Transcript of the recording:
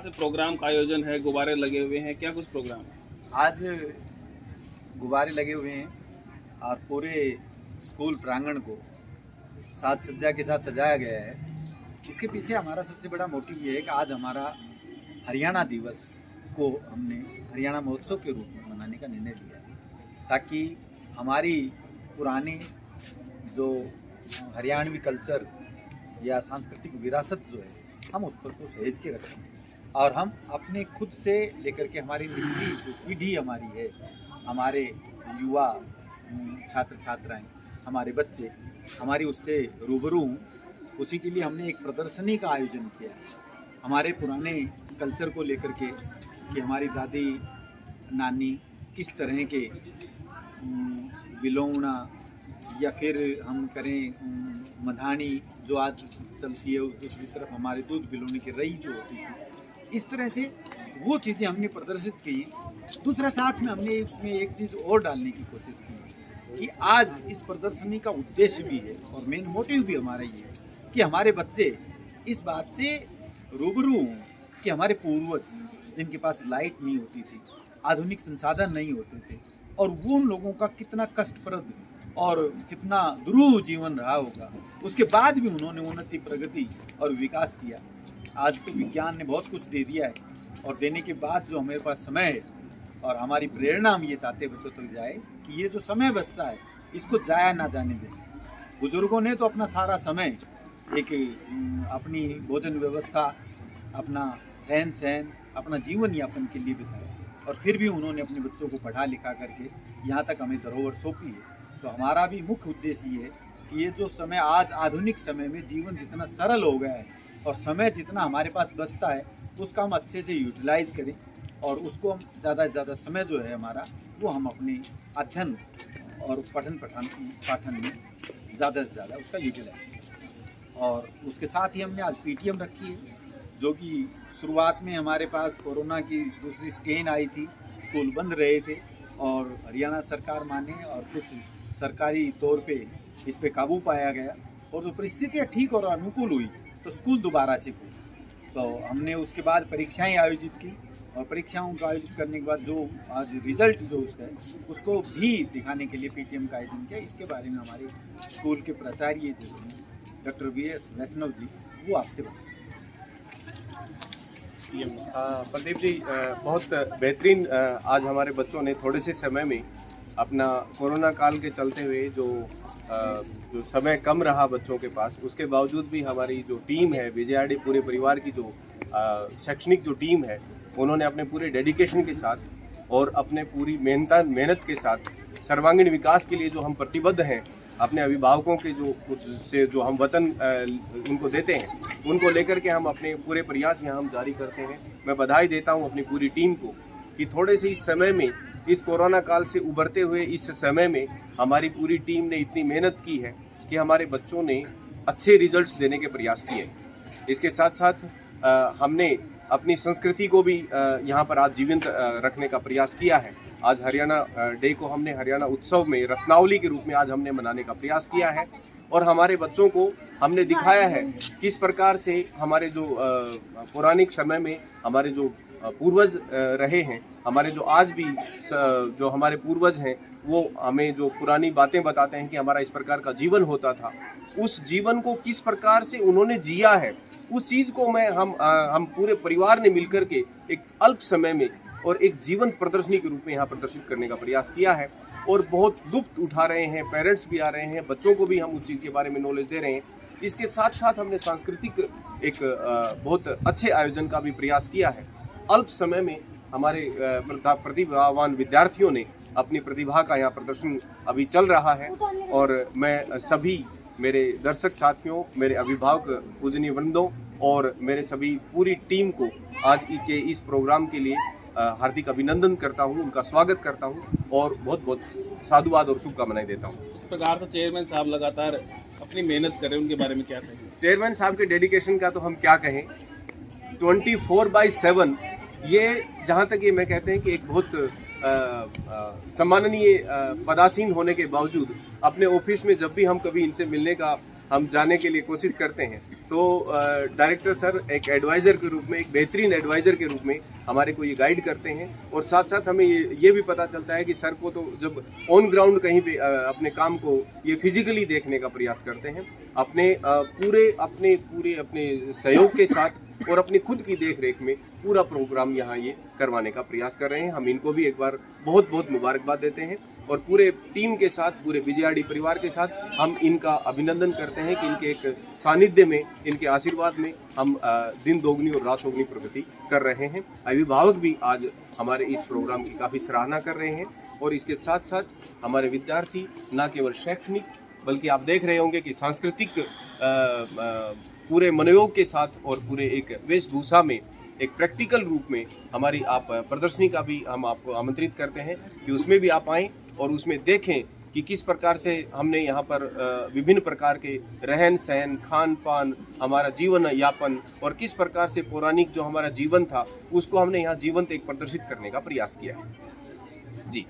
से प्रोग्राम का आयोजन है, गुब्बारे लगे हुए हैं, क्या कुछ प्रोग्राम है? आज गुब्बारे लगे हुए हैं और पूरे स्कूल प्रांगण को साज सज्जा के साथ सजाया गया है। इसके पीछे हमारा सबसे बड़ा मोटिव ये है कि आज हमारा हरियाणा दिवस को हमने हरियाणा महोत्सव के रूप में मनाने का निर्णय लिया है, ताकि हमारी पुरानी जो हरियाणवी कल्चर या सांस्कृतिक विरासत जो है, हम उस पर को सहेज के रखें और हम अपने खुद से लेकर के हमारी निचली जो पीढ़ी हमारी है, हमारे युवा छात्र छात्राएं, हमारे बच्चे हमारी उससे रूबरू हों, उसी के लिए हमने एक प्रदर्शनी का आयोजन किया है। हमारे पुराने कल्चर को लेकर के कि हमारी दादी नानी किस तरह के बिलोंगना या फिर हम करें मधानी जो आज चलती है, दूसरी तरफ हमारे दूध बिलोने की रई जो होती है, इस तरह से वो चीज़ें हमने प्रदर्शित की। दूसरा साथ में हमने उसमें एक चीज़ और डालने की कोशिश की कि आज इस प्रदर्शनी का उद्देश्य भी है और मेन मोटिव भी हमारा ये है कि हमारे बच्चे इस बात से रूबरू हों कि हमारे पूर्वज जिनके पास लाइट नहीं होती थी, आधुनिक संसाधन नहीं होते थे, और वो उन लोगों का कितना कष्टप्रद और कितना दुरूह जीवन रहा होगा, उसके बाद भी उन्होंने उन्नति, प्रगति और विकास किया। आज तो विज्ञान ने बहुत कुछ दे दिया है और देने के बाद जो हमारे पास समय है और हमारी प्रेरणा हम ये चाहते बच्चों तक जाए कि ये जो समय बचता है इसको जाया ना जाने दें। बुजुर्गों ने तो अपना सारा समय एक अपनी भोजन व्यवस्था, अपना रहन सहन, अपना जीवन यापन के लिए बिताया और फिर भी उन्होंने अपने बच्चों को पढ़ा लिखा करके यहाँ तक हमें धरोहर सौंपी है। तो हमारा भी मुख्य उद्देश्य ये है कि ये जो समय आज आधुनिक समय में जीवन जितना सरल हो गया है और समय जितना हमारे पास बचता है उसका हम अच्छे से यूटिलाइज करें और उसको हम ज़्यादा से ज़्यादा समय जो है हमारा वो हम अपने अध्ययन और पाठन में ज़्यादा से ज़्यादा उसका यूटिलाइज करें। और उसके साथ ही हमने आज पीटीएम रखी है, जो कि शुरुआत में हमारे पास कोरोना की दूसरी स्ट्रेन आई थी, स्कूल बंद रहे थे और हरियाणा सरकार माने और कुछ सरकारी तौर पे इस पे काबू पाया गया और जो परिस्थितियाँ ठीक और अनुकूल हुई तो स्कूल दोबारा से खुले। तो हमने उसके बाद परीक्षाएं आयोजित की और परीक्षाओं का आयोजित करने के बाद जो आज रिजल्ट जो उसका है उसको भी दिखाने के लिए पीटीएम का आयोजन किया। इसके बारे में हमारे स्कूल के प्राचार्य जो हैं डॉक्टर वीएस वैष्णव जी, वो आपसे बताएं। प्रदीप जी, बहुत बेहतरीन आज हमारे बच्चों ने थोड़े से समय में अपना कोरोना काल के चलते हुए जो समय कम रहा बच्चों के पास, उसके बावजूद भी हमारी जो टीम है विजयाडी पूरे परिवार की जो शैक्षणिक जो टीम है, उन्होंने अपने पूरे डेडिकेशन के साथ और अपने पूरी मेहनत के साथ सर्वांगीण विकास के लिए जो हम प्रतिबद्ध हैं, अपने अभिभावकों के जो कुछ से जो हम वचन उनको देते हैं, उनको लेकर के हम अपने पूरे प्रयास यहाँ हम जारी करते हैं। मैं बधाई देता हूँ अपनी पूरी टीम को कि थोड़े से इस समय में, इस कोरोना काल से उभरते हुए इस समय में हमारी पूरी टीम ने इतनी मेहनत की है कि हमारे बच्चों ने अच्छे रिजल्ट्स देने के प्रयास किए। इसके साथ साथ हमने अपनी संस्कृति को भी यहाँ पर आज जीवंत रखने का प्रयास किया है। आज हरियाणा डे को हमने हरियाणा उत्सव में रत्नावली के रूप में आज हमने मनाने का प्रयास किया है और हमारे बच्चों को हमने दिखाया है किस प्रकार से हमारे जो पौराणिक समय में हमारे जो पूर्वज रहे हैं, हमारे जो आज भी जो हमारे पूर्वज हैं, वो हमें जो पुरानी बातें बताते हैं कि हमारा इस प्रकार का जीवन होता था, उस जीवन को किस प्रकार से उन्होंने जिया है, उस चीज़ को हम पूरे परिवार ने मिलकर के एक अल्प समय में और एक जीवंत प्रदर्शनी के रूप में यहाँ प्रदर्शित करने का प्रयास किया है और बहुत लुत्फ उठा रहे हैं। पेरेंट्स भी आ रहे हैं, बच्चों को भी हम उस चीज़ के बारे में नॉलेज दे रहे हैं। इसके साथ साथ हमने सांस्कृतिक एक बहुत अच्छे आयोजन का भी प्रयास किया है। अल्प समय में हमारे प्रतिभावान विद्यार्थियों ने अपनी प्रतिभा का यहाँ प्रदर्शन अभी चल रहा है और मैं सभी मेरे दर्शक साथियों, मेरे अभिभावक पूजनीय वृंदों और मेरे सभी पूरी टीम को आज के इस प्रोग्राम के लिए हार्दिक अभिनंदन करता हूँ, उनका स्वागत करता हूँ और बहुत बहुत साधुवाद और शुभकामनाएं देता हूँ। इस प्रकार से चेयरमैन साहब लगातार अपनी मेहनत कर रहे हैं, उनके बारे में क्या कहेंगे? चेयरमैन साहब के डेडिकेशन का तो हम क्या कहें, 24/7 ये जहाँ तक ये मैं कहते हैं कि एक बहुत सम्माननीय पदासीन होने के बावजूद अपने ऑफिस में जब भी हम कभी इनसे मिलने का हम जाने के लिए कोशिश करते हैं। तो डायरेक्टर सर एक एडवाइज़र के रूप में, एक बेहतरीन एडवाइज़र के रूप में हमारे को ये गाइड करते हैं, और साथ साथ हमें ये भी पता चलता है कि सर को तो जब ऑन ग्राउंड कहीं पे अपने काम को ये फिजिकली देखने का प्रयास करते हैं, अपने पूरे सहयोग के साथ और अपनी खुद की देख रेख में पूरा प्रोग्राम यहाँ ये करवाने का प्रयास कर रहे हैं। हम इनको भी एक बार बहुत बहुत मुबारकबाद देते हैं, और पूरे टीम के साथ, पूरे विजयाडी परिवार के साथ हम इनका अभिनंदन करते हैं कि इनके एक सानिध्य में, इनके आशीर्वाद में हम दिन दोगुनी और रात चौगुनी प्रगति कर रहे हैं। अभिभावक भी आज हमारे इस प्रोग्राम की काफ़ी सराहना कर रहे हैं, और इसके साथ साथ हमारे विद्यार्थी न केवल शैक्षणिक बल्कि आप देख रहे होंगे कि सांस्कृतिक पूरे मनोयोग के साथ और पूरे एक वेशभूषा में, एक प्रैक्टिकल रूप में हमारी आप प्रदर्शनी का भी हम आपको आमंत्रित करते हैं कि उसमें भी आप आएँ और उसमें देखें कि किस प्रकार से हमने यहाँ पर विभिन्न प्रकार के रहन सहन, खान पान, हमारा जीवन यापन, और किस प्रकार से पौराणिक जो हमारा जीवन था उसको हमने यहाँ जीवंत एक प्रदर्शित करने का प्रयास किया है। जी।